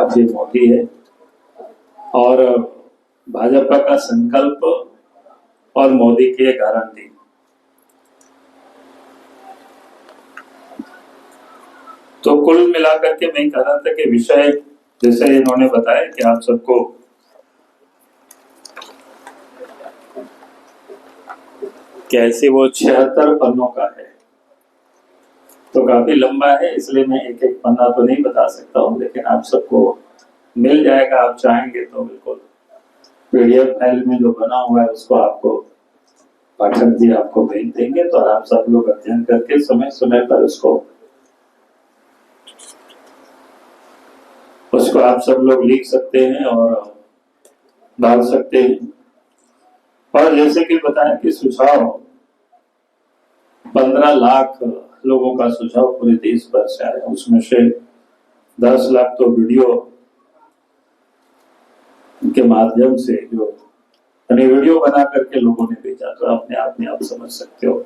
काफी मोटी है और भाजपा का संकल्प और मोदी की गारंटी। तो कुल मिलाकर के मैं कह रहा था कि विषय जैसे इन्होंने बताया कि आप सबको कैसे वो 76 पन्नों का है, तो काफी लंबा है, इसलिए मैं एक एक पन्ना तो नहीं बता सकता हूँ, लेकिन आप सबको मिल जाएगा। आप चाहेंगे तो बिल्कुल पीडीएफ फाइल में जो बना हुआ है उसको आपको पाठक जी आपको भेज देंगे, तो आप सब लोग अध्ययन करके समय समय पर उसको आप सब लोग लिख सकते हैं और डाल सकते हैं। और जैसे कि बताया कि सुझाव 15 लाख लोगों का सुझाव पूरे देश भर से आया, उसमें से 10 लाख तो वीडियो के माध्यम से जो वीडियो बना करके लोगों ने भेजा, तो अपने आप में आप समझ सकते हो।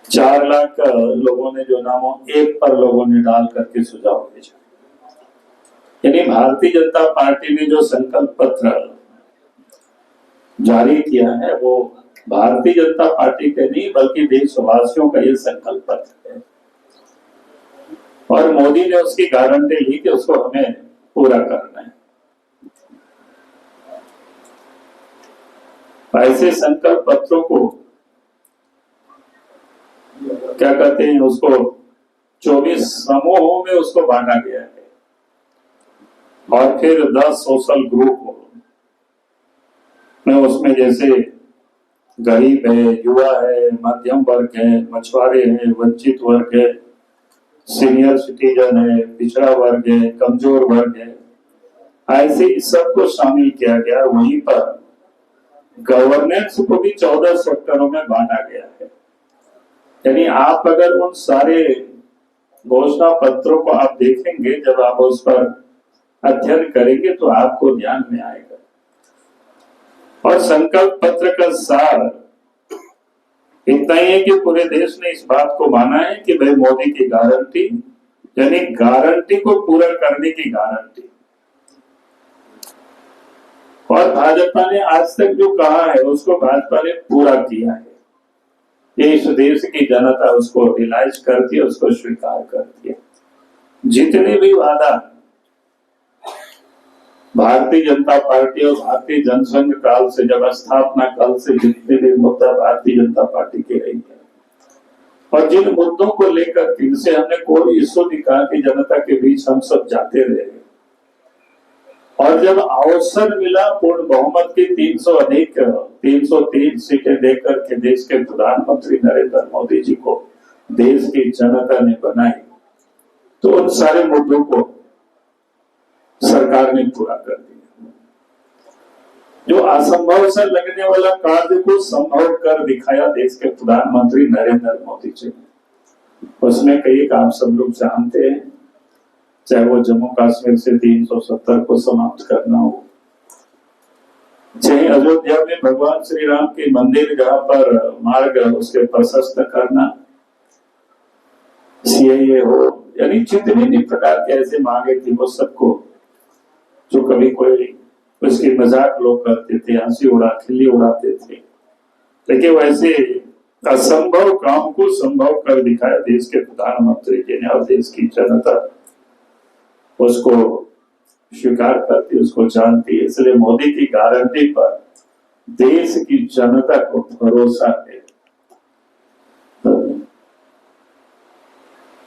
4 लाख लोगों ने जो नामों एक पर लोगों ने डाल करके सुझाव भेजा। यानी भारतीय जनता पार्टी ने जो संकल्प पत्र जारी किया है वो भारतीय जनता पार्टी के नहीं बल्कि देशवासियों का ये संकल्प पत्र है, और मोदी ने उसकी गारंटी ली कि उसको हमें पूरा करना है। ऐसे संकल्प पत्रों को क्या कहते हैं, उसको 24 समूहों में उसको बांटा गया है, और फिर 10 सोशल ग्रुप में उसमें जैसे गरीब है, युवा है, मध्यम वर्ग है, मछुआरे हैं, वंचित वर्ग है, सीनियर सिटीजन है, पिछड़ा वर्ग है, कमजोर वर्ग है, ऐसे सबको शामिल किया गया। वहीं पर गवर्नेंस को भी 14 सेक्टरों में बांटा गया है। यानी आप अगर उन सारे घोषणा पत्रों को आप देखेंगे, जब आप उस पर अध्ययन करेंगे तो आपको ध्यान में आएगा। और संकल्प पत्र का सार इतना ही है कि पूरे देश ने इस बात को माना है कि भाई मोदी की गारंटी, यानी गारंटी को पूरा करने की गारंटी। और भाजपा ने आज तक जो कहा है उसको भाजपा ने पूरा किया है। ये इस देश की जनता उसको रियलाइज करती है, उसको स्वीकार करती है। जितने भी वादा भारतीय जनता पार्टी और भारतीय जनसंघ काल से, जब स्थापना काल से जितने भी मुद्दा भारतीय जनता पार्टी के रही है, और जिन मुद्दों को लेकर इनसे हमने कोई इश्यू दिखा कि जनता के बीच हम सब जाते रहे, और जब अवसर मिला पूर्ण बहुमत की 303 सीटें देकर के देश के प्रधानमंत्री नरेंद्र मोदी जी को देश की जनता ने बनाई, तो उन सारे मुद्दों को सरकार ने पूरा कर दिया। जो असंभव से लगने वाला कार्य को संभव कर दिखाया देश के प्रधानमंत्री नरेंद्र मोदी जी ने। उसमें कई काम सब लोग जानते हैं, चाहे वो जम्मू कश्मीर से 370 को समाप्त करना हो, चाहे अयोध्या में भगवान श्री राम के मंदिर जहां पर मार्ग उसके प्रशस्त करना, सीएए हो, यानी जितने भी प्रकार के ऐसे मांगे थी वो सबको, जो कभी कोई उसकी मजाक लोग करते थे, हंसी खिल्ली उड़ाते थे, लेकिन वैसे असंभव काम को संभव कर दिखाया देश के प्रधानमंत्री जी ने, और देश की जनता उसको स्वीकार करती, उसको जानती है। इसलिए मोदी की गारंटी पर देश की जनता को भरोसा है।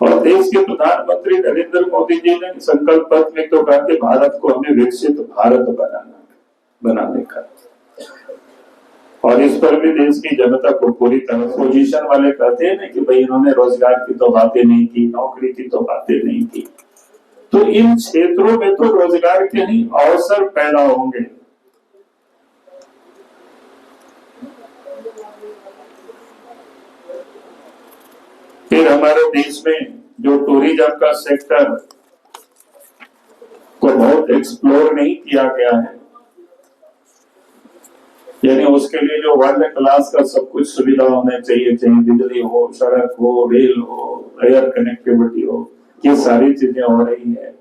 और देश के प्रधानमंत्री नरेंद्र मोदी जी ने संकल्प पत्र में तो कहा कि भारत को हमें विकसित भारत बनाने का, और इस पर भी देश की जनता को पूरी तरह। पोजीशन वाले कहते हैं ना कि भाई इन्होंने रोजगार की तो बातें नहीं की, नौकरी की तो बातें नहीं की, तो इन क्षेत्रों में तो रोजगार के ही अवसर पैदा होंगे। फिर हमारे देश में जो टूरिज्म का सेक्टर को बहुत एक्सप्लोर नहीं किया गया है, यानी उसके लिए जो वर्ल्ड क्लास का सब कुछ सुविधा होना चाहिए, चाहे बिजली हो, सड़क हो, रेल हो, एयर कनेक्टिविटी हो, ये सारी चीजें हो रही है।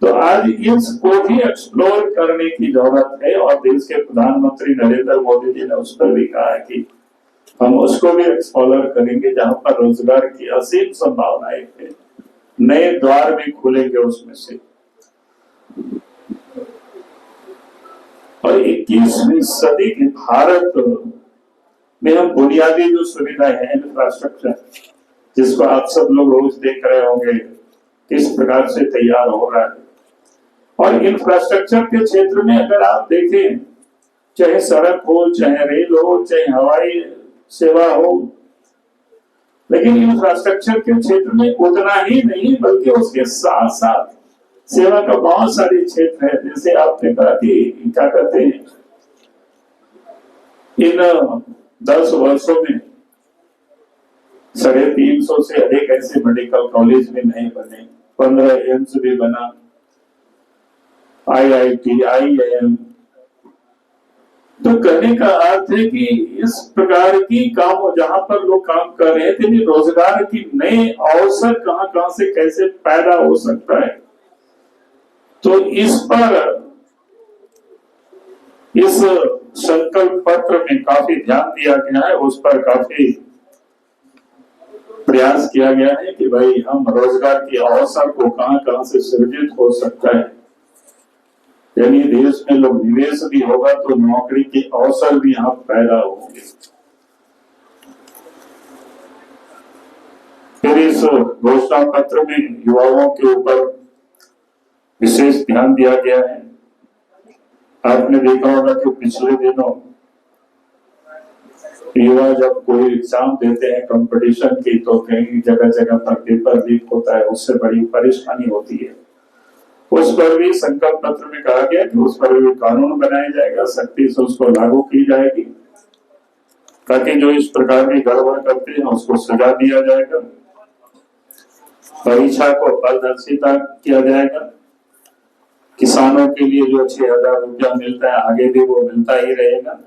तो आज इसको भी एक्सप्लोर करने की जरूरत है और देश के प्रधानमंत्री नरेंद्र मोदी जी ने उस पर भी कहा है कि हम उसको भी एक्सप्लोर करेंगे जहां पर रोजगार की असीम संभावनाएं हैं, नए द्वार भी खुलेंगे उसमें से। और 21वीं सदी के भारत में हम बुनियादी जो सुविधाएं हैं, इंफ्रास्ट्रक्चर, जिसको आप सब लोग रोज देख रहे होंगे किस प्रकार से तैयार हो रहा है। और इंफ्रास्ट्रक्चर के क्षेत्र में अगर आप देखें, चाहे सड़क हो, चाहे रेल हो, चाहे हवाई सेवा हो, लेकिन इंफ्रास्ट्रक्चर के क्षेत्र में उतना ही नहीं बल्कि उसके साथ साथ सेवा का बहुत सारे क्षेत्र है। जैसे आपने कहा कि क्या कहते हैं, इन 10 वर्षों में 350 से अधिक ऐसे मेडिकल कॉलेज भी नहीं बने, 15 एम्स भी बना, IIT, IIM। तो कहने का अर्थ है कि इस प्रकार की काम जहां पर लोग काम कर रहे थे, रोजगार की नए अवसर कहां से कैसे पैदा हो सकता है, तो इस पर इस संकल्प पत्र में काफी ध्यान दिया गया है, उस पर काफी प्रयास किया गया है कि भाई हम रोजगार के अवसर को कहां से सृजित हो सकता है। यानी देश में लोग निवेश भी होगा तो नौकरी के अवसर भी यहाँ पैदा होंगे। फिर इस घोषणा पत्र में युवाओं के ऊपर विशेष ध्यान दिया गया है। आपने देखा होगा कि पिछले दिनों युवा जब कोई एग्जाम देते हैं कंपटीशन की, तो कहीं जगह जगह पर पेपर लीक होता है, उससे बड़ी परेशानी होती है। उस पर भी संकल्प पत्र में कहा गया कि उस पर भी कानून बनाया जाएगा, सख्ती से उसको लागू की जाएगी, ताकि जो इस प्रकार की गड़बड़ करते हैं उसको सजा दिया जाएगा। परीक्षा को पारदर्शिता किया जाएगा। किसानों के लिए जो 6,000 रुपया मिलता है आगे भी वो मिलता ही रहेगा।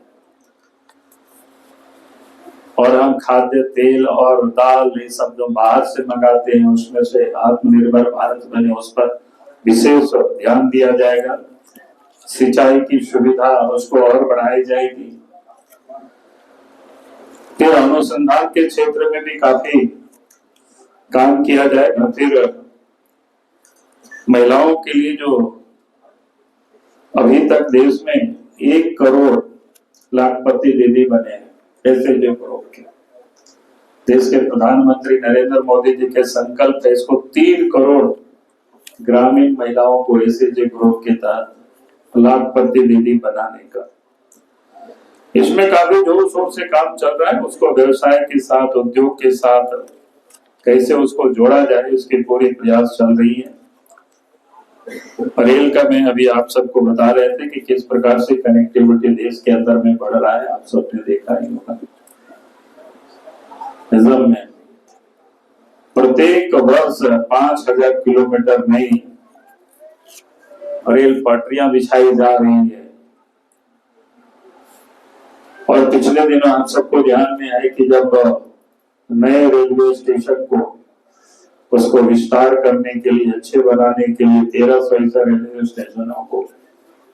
और हम खाद्य तेल और दाल ये सब जो बाहर से मंगाते हैं उसमें से आत्मनिर्भर भारत बने, उस पर विशेष ध्यान दिया जाएगा। सिंचाई की सुविधा उसको और बढ़ाई जाएगी। फिर अनुसंधान के क्षेत्र में भी काफी काम किया जाएगा। फिर महिलाओं के लिए जो अभी तक देश में 1 करोड़ लाखपति दीदी बने हैं, ऐसे जो ग्रुप के देश के प्रधानमंत्री नरेंद्र मोदी जी के संकल्प है इसको 3 करोड़ ग्रामीण महिलाओं को ऐसे जो ग्रुप के तहत लाखपति दीदी बनाने का। इसमें काफी जोर शोर से काम चल रहा है। उसको व्यवसाय के साथ, उद्योग के साथ कैसे उसको जोड़ा जाए, इसकी पूरी प्रयास चल रही है। रेल का मैं अभी आप सबको बता रहे थे कि किस प्रकार से कनेक्टिविटी देश के अंदर में बढ़ रहा है, आप सबने देखा ही होगा। निजाम में प्रत्येक वर्ष 5,000 किलोमीटर नई रेल पटरियां बिछाई जा रही है। और पिछले दिनों आप सबको ध्यान में आए कि जब नए रेलवे स्टेशन को उसको विस्तार करने के लिए, अच्छे बनाने के लिए 1300 ऐसा रेलवे स्टेशनों को